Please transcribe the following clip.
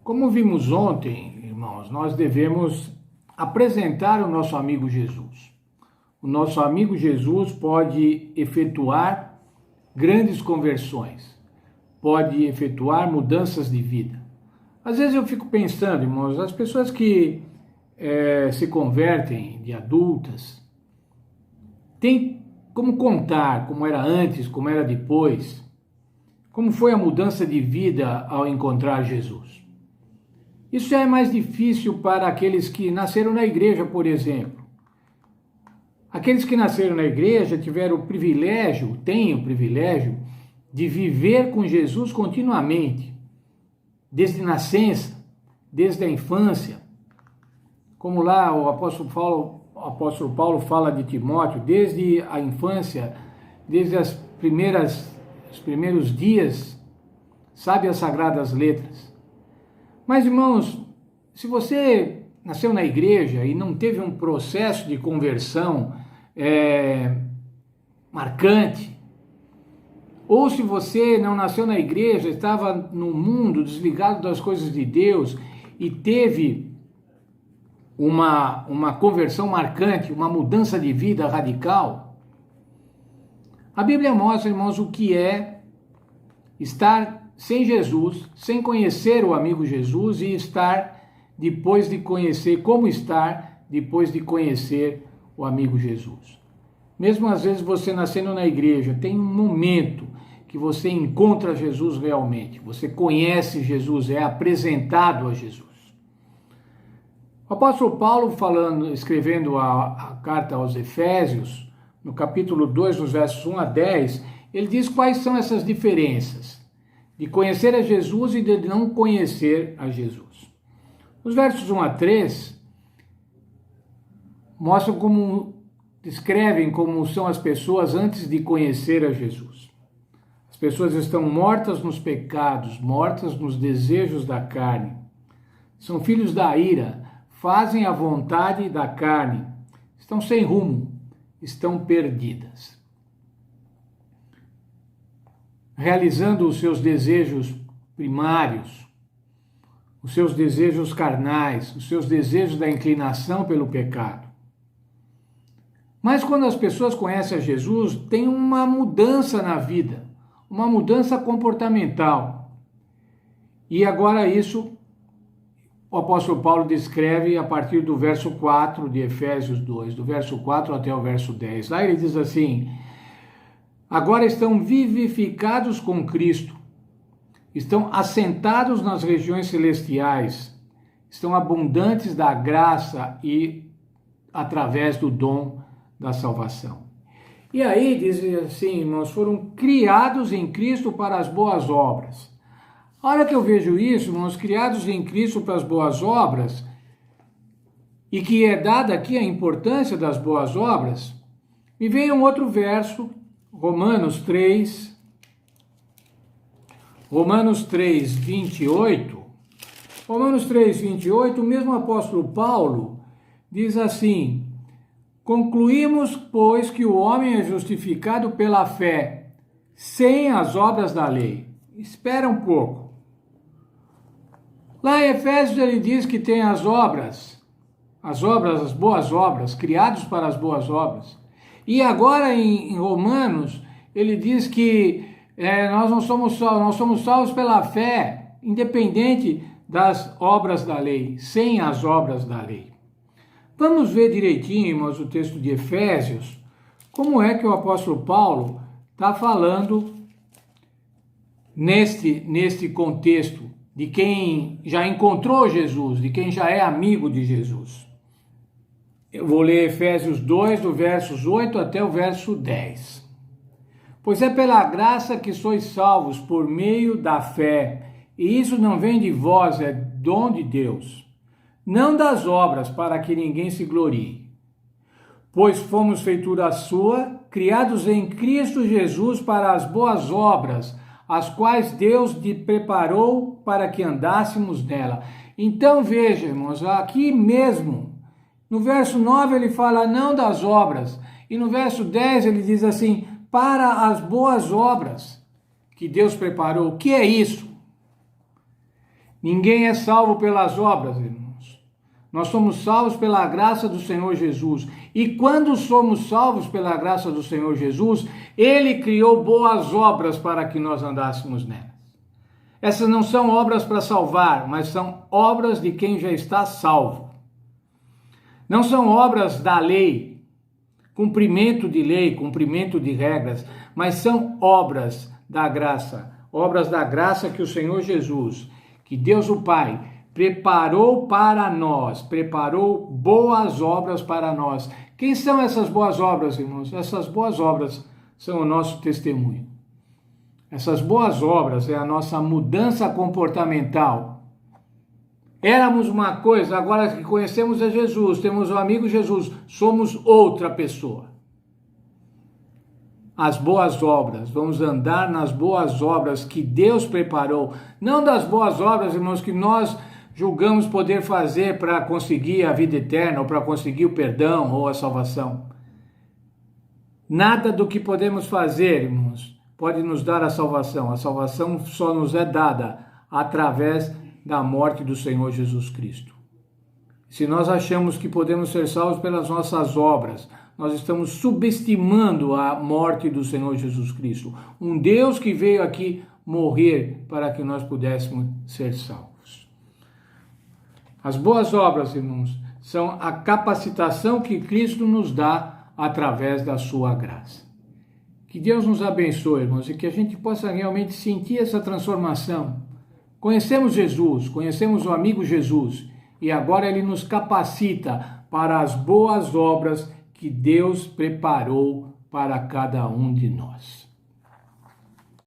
Como vimos ontem, irmãos, nós devemos apresentar o nosso amigo Jesus. O nosso amigo Jesus pode efetuar grandes conversões, pode efetuar mudanças de vida. Às vezes eu fico pensando, irmãos, as pessoas que se convertem de adultas, têm como contar como era antes, como era depois, como foi a mudança de vida ao encontrar Jesus. Isso já é mais difícil para aqueles que nasceram na igreja, por exemplo. Aqueles que nasceram na igreja tiveram o privilégio, têm o privilégio de viver com Jesus continuamente, desde nascença, desde a infância. Como lá o apóstolo Paulo fala de Timóteo, desde a infância, desde os primeiros dias, sabe as sagradas letras. Mas, irmãos, se você nasceu na igreja e não teve um processo de conversão marcante, ou se você não nasceu na igreja, estava no mundo desligado das coisas de Deus e teve uma conversão marcante, uma mudança de vida radical, a Bíblia mostra, irmãos, o que é estar sem Jesus, sem conhecer o amigo Jesus e estar depois de conhecer, como estar depois de conhecer o amigo Jesus. Mesmo às vezes você nascendo na igreja, tem um momento que você encontra Jesus realmente, você conhece Jesus, é apresentado a Jesus. O apóstolo Paulo escrevendo a carta aos Efésios, no capítulo 2, nos versos 1 a 10, ele diz quais são essas diferenças de conhecer a Jesus e de não conhecer a Jesus. Os versos 1 a 3 descrevem como são as pessoas antes de conhecer a Jesus. As pessoas estão mortas nos pecados, mortas nos desejos da carne. São filhos da ira, fazem a vontade da carne, estão sem rumo, estão perdidas. Realizando os seus desejos primários, os seus desejos carnais, os seus desejos da inclinação pelo pecado. Mas quando as pessoas conhecem a Jesus, tem uma mudança na vida, uma mudança comportamental. E agora isso o apóstolo Paulo descreve a partir do verso 4 de Efésios 2, do verso 4 até o verso 10. Lá ele diz assim: agora estão vivificados com Cristo, estão assentados nas regiões celestiais, estão abundantes da graça e através do dom da salvação. E aí diz assim, irmãos, foram criados em Cristo para as boas obras. A hora que eu vejo isso, irmãos, criados em Cristo para as boas obras, e que é dada aqui a importância das boas obras, me vem um outro verso, Romanos 3, 28. Romanos 3, 28, o mesmo apóstolo Paulo diz assim: concluímos, pois, que o homem é justificado pela fé, sem as obras da lei. Espera um pouco. Lá em Efésios ele diz que tem as boas obras, criados para as boas obras. E agora em Romanos ele diz que nós somos salvos pela fé, independente das obras da lei, sem as obras da lei. Vamos ver direitinho, irmãos, o texto de Efésios, como é que o apóstolo Paulo está falando neste contexto de quem já encontrou Jesus, de quem já é amigo de Jesus. Eu vou ler Efésios 2, do versos 8 até o verso 10. Pois é pela graça que sois salvos por meio da fé, e isso não vem de vós, é dom de Deus, não das obras, para que ninguém se glorie. Pois fomos feitura sua, criados em Cristo Jesus para as boas obras, as quais Deus preparou para que andássemos nela. Então veja, irmãos, aqui mesmo, no verso 9 ele fala não das obras, e no verso 10 ele diz assim, para as boas obras que Deus preparou. O que é isso? Ninguém é salvo pelas obras, irmãos. Nós somos salvos pela graça do Senhor Jesus. E quando somos salvos pela graça do Senhor Jesus, Ele criou boas obras para que nós andássemos nelas. Essas não são obras para salvar, mas são obras de quem já está salvo. Não são obras da lei, cumprimento de lei, cumprimento de regras, mas são obras da graça que o Senhor Jesus, que Deus o Pai, preparou para nós, preparou boas obras para nós. Quem são essas boas obras, irmãos? Essas boas obras são o nosso testemunho. Essas boas obras é a nossa mudança comportamental. Éramos uma coisa, agora que conhecemos a Jesus, temos o amigo Jesus, somos outra pessoa. As boas obras, vamos andar nas boas obras que Deus preparou, não das boas obras, irmãos, que nós julgamos poder fazer para conseguir a vida eterna, ou para conseguir o perdão ou a salvação. Nada do que podemos fazer, irmãos, pode nos dar a salvação. A salvação só nos é dada através da morte do Senhor Jesus Cristo. Se nós achamos que podemos ser salvos pelas nossas obras, nós estamos subestimando a morte do Senhor Jesus Cristo. Um Deus que veio aqui morrer para que nós pudéssemos ser salvos. As boas obras, irmãos, são a capacitação que Cristo nos dá através da sua graça. Que Deus nos abençoe, irmãos, e que a gente possa realmente sentir essa transformação. Conhecemos Jesus, conhecemos o amigo Jesus, e agora Ele nos capacita para as boas obras que Deus preparou para cada um de nós.